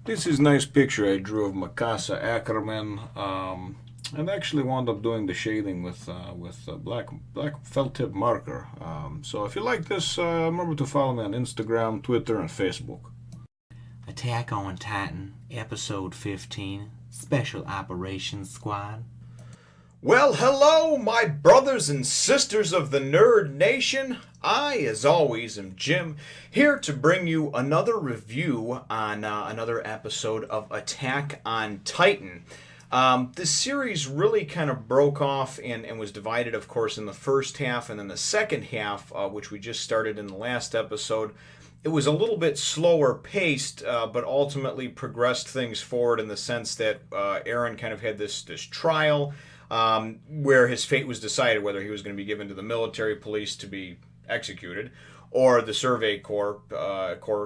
This is a nice picture I drew of Mikasa Ackerman, and actually wound up doing the shading with black felt tip marker. So if you like this, remember to follow me on Instagram, Twitter, and Facebook. Attack on Titan, Episode 15, Special Operations Squad. Well, hello, my brothers and sisters of the Nerd Nation. I, as always, am Jim, here to bring you another review on another episode of Attack on Titan. This series really kind of broke off and was divided, of course, in the first half and then the second half, which we just started in the last episode. It was a little bit slower paced, but ultimately progressed things forward in the sense that Eren kind of had this trial where his fate was decided, whether he was going to be given to the military police to be executed or the Survey Corps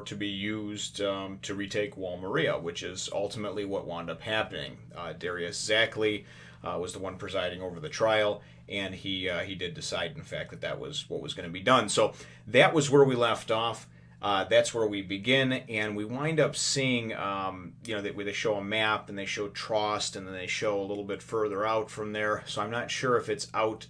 to be used to retake Wall Maria, which is ultimately what wound up happening. Darius Zackley was the one presiding over the trial, and he did decide, in fact, that that was what was going to be done. So that was where we left off. That's where we begin, and we wind up seeing, they show a map, and they show Trost, and then they show a little bit further out from there. So I'm not sure if it's out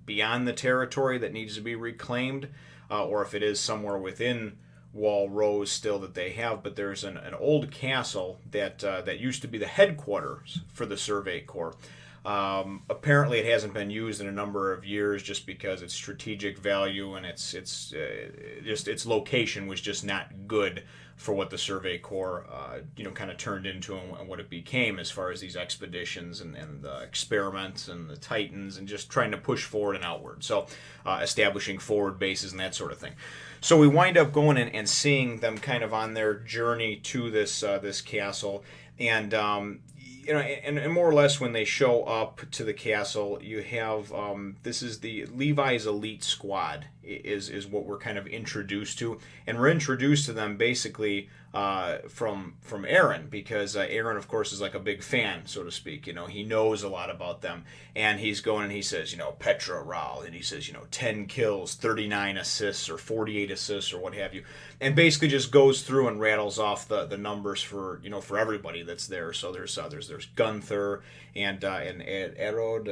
beyond the territory that needs to be reclaimed, or if it is somewhere within Wall Rose still that they have. But there's an old castle that used to be the headquarters for the Survey Corps. Apparently, it hasn't been used in a number of years just because its strategic value and its location was just not good for what the Survey Corps kind of turned into and what it became as far as these expeditions and the experiments and the Titans and just trying to push forward and outward. So establishing forward bases and that sort of thing. So we wind up going and seeing them kind of on their journey to this castle. And and more or less when they show up to the castle, you have this is the Levi's elite squad is what we're kind of introduced to, and we're introduced to them basically from Eren, because Eren, of course, is like a big fan, so to speak. He knows a lot about them, and he's going and he says, Petra Ral, and he says, 10 kills, 39 assists, or 48 assists, or what have you, and basically just goes through and rattles off the numbers for for everybody that's there. So there's Gunther and Erod,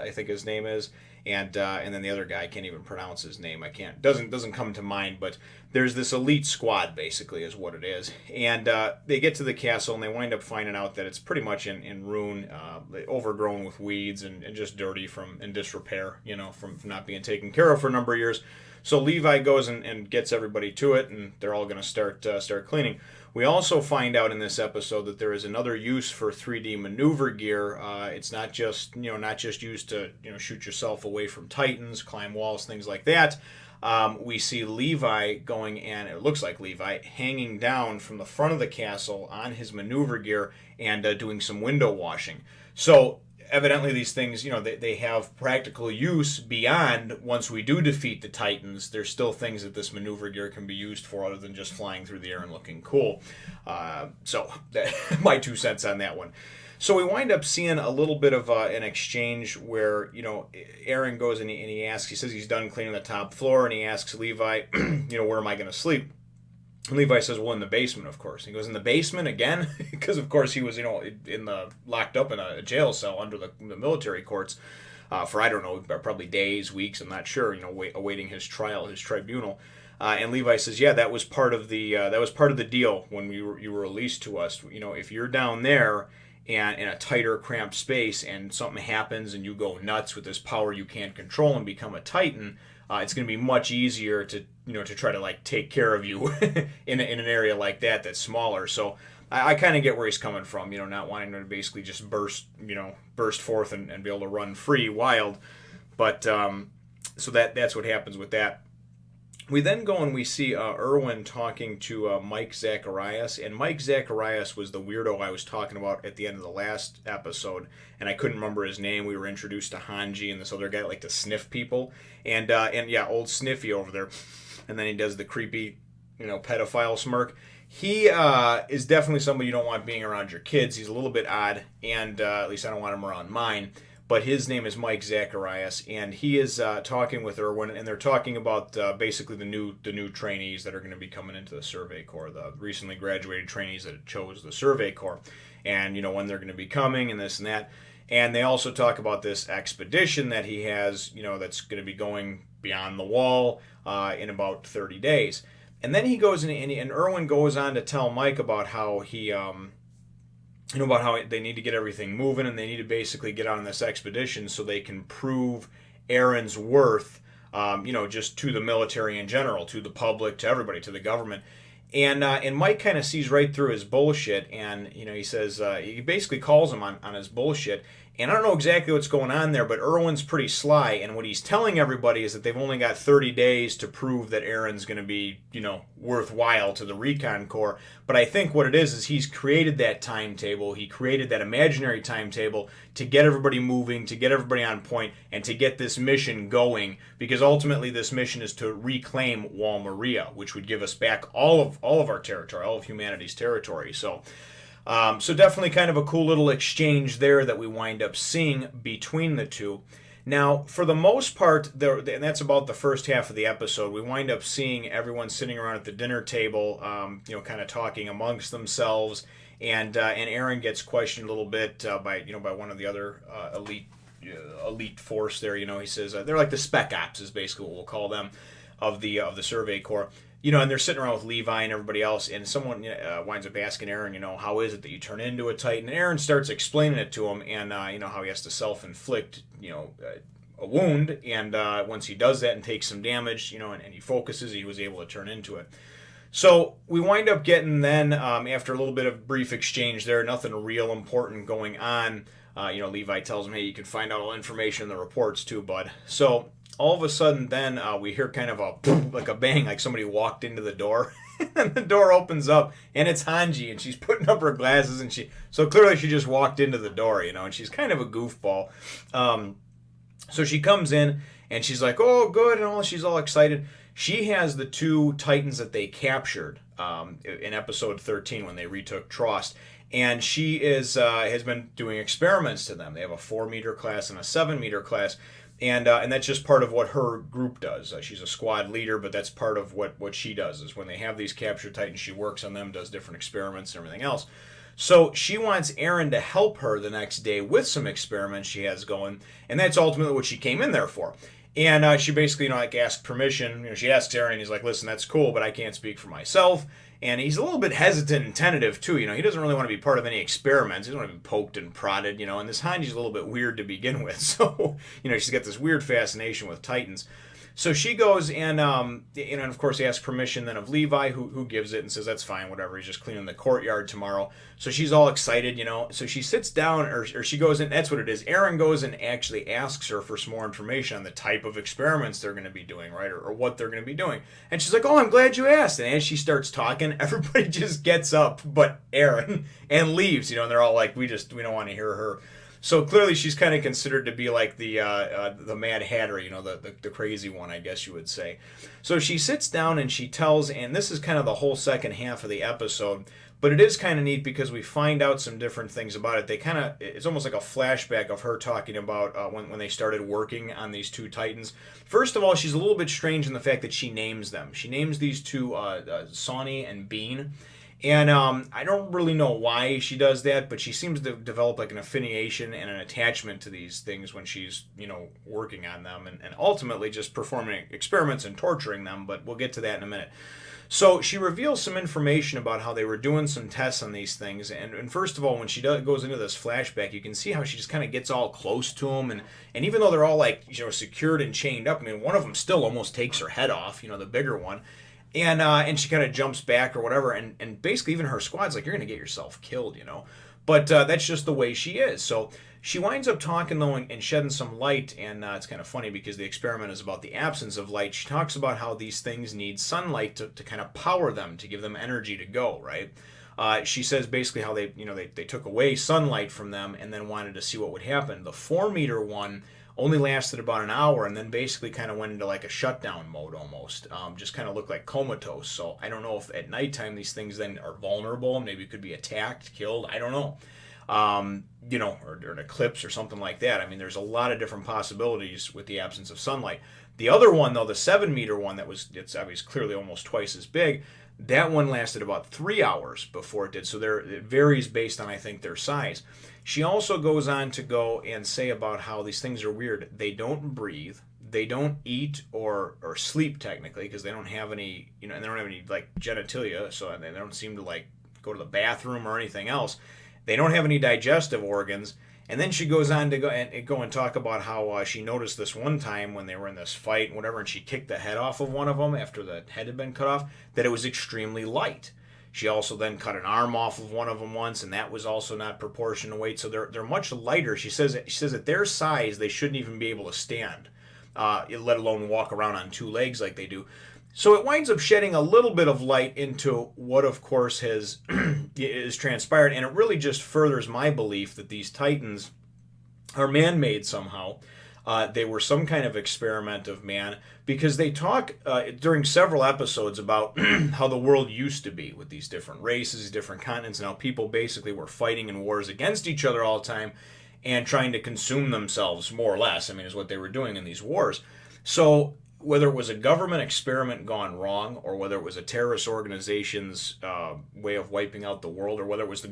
I think his name is. And then the other guy, I can't even pronounce his name. Doesn't come to mind. But there's this elite squad, basically, is what it is. And they get to the castle and they wind up finding out that it's pretty much in ruin, overgrown with weeds and just dirty and disrepair, from not being taken care of for a number of years. So Levi goes and gets everybody to it, and they're all going to start cleaning. We also find out in this episode that there is another use for 3D maneuver gear. It's not just used to shoot yourself away from Titans, climb walls, things like that. We see Levi going, and it looks like Levi hanging down from the front of the castle on his maneuver gear and doing some window washing. So evidently these things, they have practical use beyond once we do defeat the Titans. There's still things that this maneuver gear can be used for other than just flying through the air and looking cool. So my 2 cents on that one. So we wind up seeing a little bit of an exchange where, Eren goes and he asks, he says he's done cleaning the top floor, and he asks Levi, where am I going to sleep? Levi says, well, in the basement, of course. He goes, in the basement again? Because, of course, he was, locked up in a jail cell under the military courts for, I don't know, probably days, weeks, I'm not sure, awaiting his trial, his tribunal. And Levi says, yeah, that was part of the deal when you were released to us. If you're down there and in a tighter, cramped space and something happens and you go nuts with this power you can't control and become a Titan, it's going to be much easier to try to take care of you in an area like that that's smaller. So I kind of get where he's coming from, not wanting to basically just burst forth and be able to run free wild. But so that's what happens with that. We then go and we see Erwin talking to Mike Zacharias, and Mike Zacharias was the weirdo I was talking about at the end of the last episode, and I couldn't remember his name. We were introduced to Hanji and this other guy that liked to sniff people, and yeah, old Sniffy over there, and then he does the creepy, pedophile smirk. He is definitely somebody you don't want being around your kids. He's a little bit odd, and at least I don't want him around mine. but his name is Mike Zacharias, and he is talking with Erwin, and they're talking about basically the new trainees that are going to be coming into the Survey Corps, the recently graduated trainees that chose the Survey Corps, and when they're going to be coming and this and that. And they also talk about this expedition that he has, that's going to be going beyond the wall in about 30 days. And then he goes in, and Erwin goes on to tell Mike about how he, about how they need to get everything moving, and they need to basically get on this expedition so they can prove Eren's worth, just to the military in general, to the public, to everybody, to the government. And Mike kind of sees right through his bullshit, and he says he basically calls him on his bullshit. And I don't know exactly what's going on there, but Erwin's pretty sly, and what he's telling everybody is that they've only got 30 days to prove that Eren's going to be, worthwhile to the Recon Corps. But I think what it is he's created that timetable, he created that imaginary timetable to get everybody moving, to get everybody on point, and to get this mission going, because ultimately this mission is to reclaim Wall Maria, which would give us back all of our territory, all of humanity's territory. So definitely kind of a cool little exchange there that we wind up seeing between the two. Now, for the most part, and that's about the first half of the episode, we wind up seeing everyone sitting around at the dinner table, kind of talking amongst themselves, and Eren gets questioned a little bit by one of the other elite force there. He says they're like the Spec Ops is basically what we'll call them of the Survey Corps. And they're sitting around with Levi and everybody else, and someone winds up asking Eren, how is it that you turn into a Titan? And Eren starts explaining it to him, and how he has to self-inflict, a wound, and once he does that and takes some damage, and he focuses, he was able to turn into it. So we wind up getting then, after a little bit of brief exchange there, nothing real important going on. Levi tells him, hey, you can find out all information in the reports too, bud. So all of a sudden then we hear kind of a bang, like somebody walked into the door. And the door opens up, and it's Hanji, and she's putting up her glasses, and so clearly she just walked into the door, and she's kind of a goofball. So she comes in, and she's like, oh, good, and all. She's all excited. She has the two Titans that they captured in episode 13 when they retook Trost. And she has been doing experiments to them. They have a 4-meter class and a 7-meter class. And that's just part of what her group does. She's a squad leader, but that's part of what she does, is when they have these captured Titans, she works on them, does different experiments and everything else. So she wants Eren to help her the next day with some experiments she has going, and that's ultimately what she came in there for. And she basically, asked permission. She asks Eren, he's like, listen, that's cool, but I can't speak for myself. And he's a little bit hesitant and tentative, too. He doesn't really want to be part of any experiments. He doesn't want to be poked and prodded, and this Hanji's a little bit weird to begin with. So, she's got this weird fascination with Titans. So she goes and of course, he asks permission then of Levi, who gives it and says, that's fine, whatever. He's just cleaning the courtyard tomorrow. So she's all excited, So she sits down, or she goes in, that's what it is. Eren goes and actually asks her for some more information on the type of experiments they're going to be doing, right? Or what they're going to be doing. And she's like, oh, I'm glad you asked. And as she starts talking, everybody just gets up but Eren and leaves, and they're all like, we don't want to hear her. So clearly she's kind of considered to be like the Mad Hatter, the crazy one, I guess you would say. So she sits down and she tells, and this is kind of the whole second half of the episode, but it is kind of neat because we find out some different things about it. It's almost like a flashback of her talking about when they started working on these two Titans. First of all, she's a little bit strange in the fact that she names them. She names these two Sawney and Bean. And I don't really know why she does that, but she seems to develop like an affiliation and an attachment to these things when she's, working on them and ultimately just performing experiments and torturing them, but we'll get to that in a minute. So she reveals some information about how they were doing some tests on these things, and first of all, when she goes into this flashback, you can see how she just kind of gets all close to them, and even though they're all like, secured and chained up, one of them still almost takes her head off, the bigger one. And she kind of jumps back or whatever, and basically even her squad's like, you're going to get yourself killed, But that's just the way she is. So she winds up talking, though, and shedding some light, and it's kind of funny because the experiment is about the absence of light. She talks about how these things need sunlight to kind of power them, to give them energy to go, right? She says basically how they took away sunlight from them and then wanted to see what would happen. The 4-meter one only lasted about an hour and then basically kind of went into like a shutdown mode almost. Just kind of looked like comatose. So I don't know if at nighttime these things then are vulnerable, maybe could be attacked, killed, I don't know. or an eclipse or something like that. I mean, there's a lot of different possibilities with the absence of sunlight. The other one, though, the 7-meter one it's obviously clearly almost twice as big, that one lasted about 3 hours before it did. So it varies based on, I think, their size. She also goes on to go and say about how these things are weird. They don't breathe. They don't eat or sleep technically because they don't have any, and they don't have any like genitalia, so they don't seem to like go to the bathroom or anything else. They don't have any digestive organs. And then she goes on to go and talk about how she noticed this one time when they were in this fight and whatever, and she kicked the head off of one of them after the head had been cut off, that it was extremely light. She also then cut an arm off of one of them once, and that was also not proportional to weight. So they're much lighter. She says at their size they shouldn't even be able to stand, let alone walk around on 2 legs like they do. So it winds up shedding a little bit of light into what, of course, is transpired, and it really just furthers my belief that these Titans are man-made somehow. They were some kind of experiment of man, because they talk during several episodes about how the world used to be with these different races, different continents, and how people basically were fighting in wars against each other all the time and trying to consume themselves, more or less, is what they were doing in these wars. So whether it was a government experiment gone wrong, or whether it was a terrorist organization's way of wiping out the world, or whether it was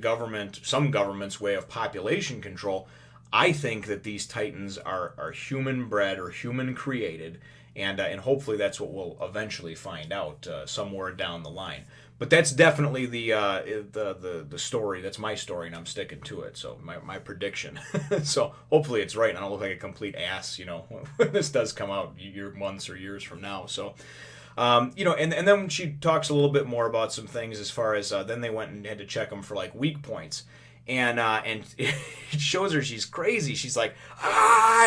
some government's way of population control, I think that these Titans are human-bred or human-created, and hopefully that's what we'll eventually find out somewhere down the line. But that's definitely the story. That's my story, and I'm sticking to it. So my prediction. So hopefully it's right, and I don't look like a complete ass, when this does come out months or years from now. So, and then she talks a little bit more about some things as far as then they went and had to check them for like weak points. And it shows her she's crazy. She's like,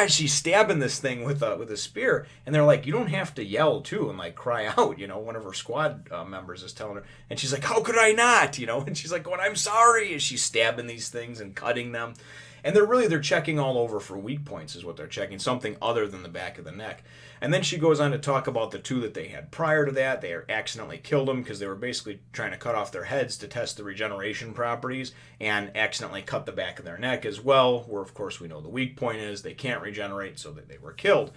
she's stabbing this thing with a spear. And they're like, you don't have to yell too and like cry out. One of her squad members is telling her, and she's like, how could I not? And she's like, going, I'm sorry. And she's stabbing these things and cutting them. And they're checking all over for weak points is what they're checking, something other than the back of the neck. And then she goes on to talk about the 2 that they had prior to that. They accidentally killed them because they were basically trying to cut off their heads to test the regeneration properties, and accidentally cut the back of their neck as well, where of course we know the weak point is they can't regenerate, so that they were killed.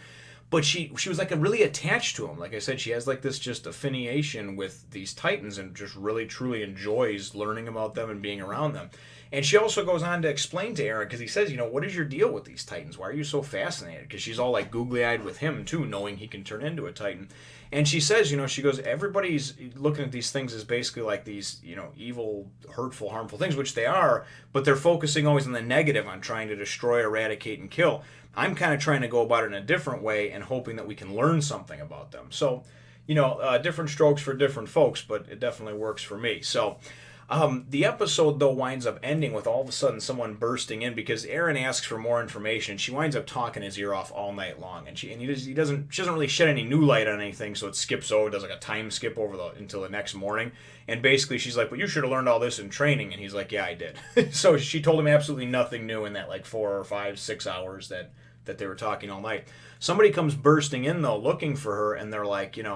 But she was like really attached to them. Like I said, she has like this just affiliation with these Titans and just really truly enjoys learning about them and being around them. And she also goes on to explain to Eren, because he says, what is your deal with these Titans? Why are you so fascinated? Because she's all like googly-eyed with him too, knowing he can turn into a Titan. And she says, she goes, everybody's looking at these things as basically like these, evil, hurtful, harmful things, which they are, but they're focusing always on the negative, on trying to destroy, eradicate, and kill. I'm kind of trying to go about it in a different way and hoping that we can learn something about them. So, different strokes for different folks, but it definitely works for me. So, the episode, though, winds up ending with all of a sudden someone bursting in, because Eren asks for more information. She winds up talking his ear off all night long, and she doesn't really shed any new light on anything, so it skips over, does like a time skip until the next morning. And basically she's like, but you should have learned all this in training. And he's like, yeah, I did. So she told him absolutely nothing new in that like 4 or 5, 6 hours that they were talking all night. Somebody comes bursting in, though, looking for her, and they're like, you're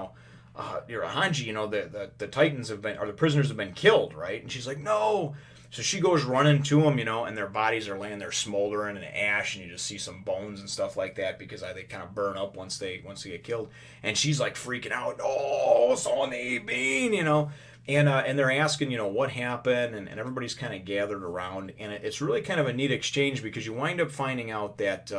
a Hanji, the Titans have been, or the prisoners have been killed, right? And she's like, no. So she goes running to them, and their bodies are laying there smoldering in ash, and you just see some bones and stuff like that, because they kind of burn up once they get killed. And she's like freaking out, oh, son bean, and they're asking, what happened, and everybody's kind of gathered around, and it's really kind of a neat exchange, because you wind up finding out that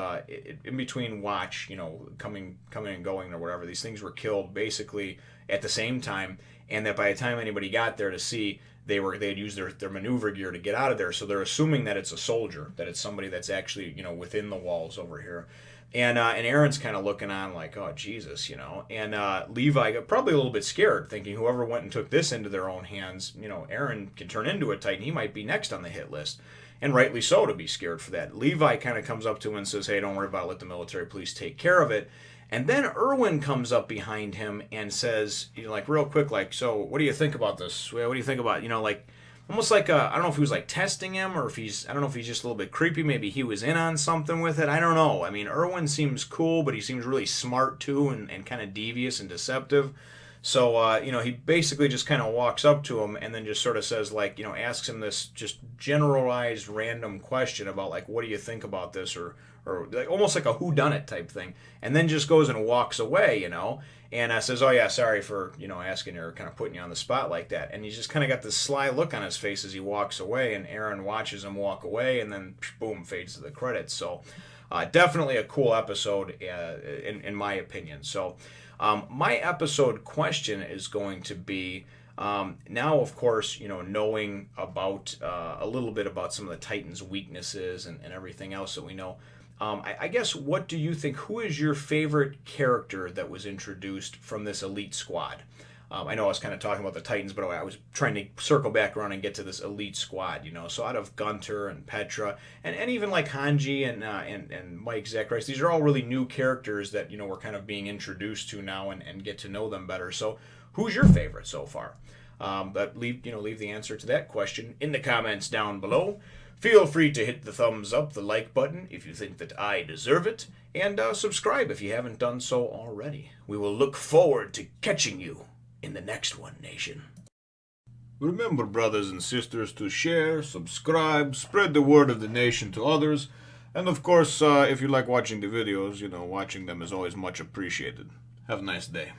in between watch, coming and going or whatever, these things were killed basically at the same time, and that by the time anybody got there to see, they had used their maneuver gear to get out of there, so they're assuming that it's a soldier, that it's somebody that's actually within the walls over here. And Eren's kind of looking on like, oh, Jesus, And Levi got probably a little bit scared, thinking whoever went and took this into their own hands, Eren can turn into a Titan. He might be next on the hit list. And rightly so, to be scared for that. Levi kind of comes up to him and says, hey, don't worry about it. Let the military police take care of it. And then Erwin comes up behind him and says, real quick, like, so what do you think about this? What do you think about, almost like, I don't know if he was like testing him, or if I don't know if he's just a little bit creepy. Maybe he was in on something with it. I don't know. Erwin seems cool, but he seems really smart too, and kind of devious and deceptive. So, he basically just kind of walks up to him and then just sort of says, like, asks him this just generalized random question about, like, what do you think about this? Or like, almost like a whodunit type thing. And then just goes and walks away, and says, oh, yeah, sorry for, asking you or kind of putting you on the spot like that. And he's just kind of got this sly look on his face as he walks away. And Eren watches him walk away and then, boom, fades to the credits. So, definitely a cool episode, in my opinion. So, my episode question is going to be, now, of course, knowing about a little bit about some of the Titans' weaknesses and everything else that we know, I guess, what do you think? Who is your favorite character that was introduced from this elite squad? I know I was kind of talking about the Titans, but I was trying to circle back around and get to this elite squad, So out of Gunter and Petra, and even like Hanji and Mike Zacharias, these are all really new characters that, we're kind of being introduced to now and get to know them better. So who's your favorite so far? But leave the answer to that question in the comments down below. Feel free to hit the thumbs up, the like button if you think that I deserve it, and subscribe if you haven't done so already. We will look forward to catching you in the next one, Nation. Remember, brothers and sisters, to share, subscribe, spread the word of the nation to others, and of course, if you like watching the videos, watching them is always much appreciated. Have a nice day.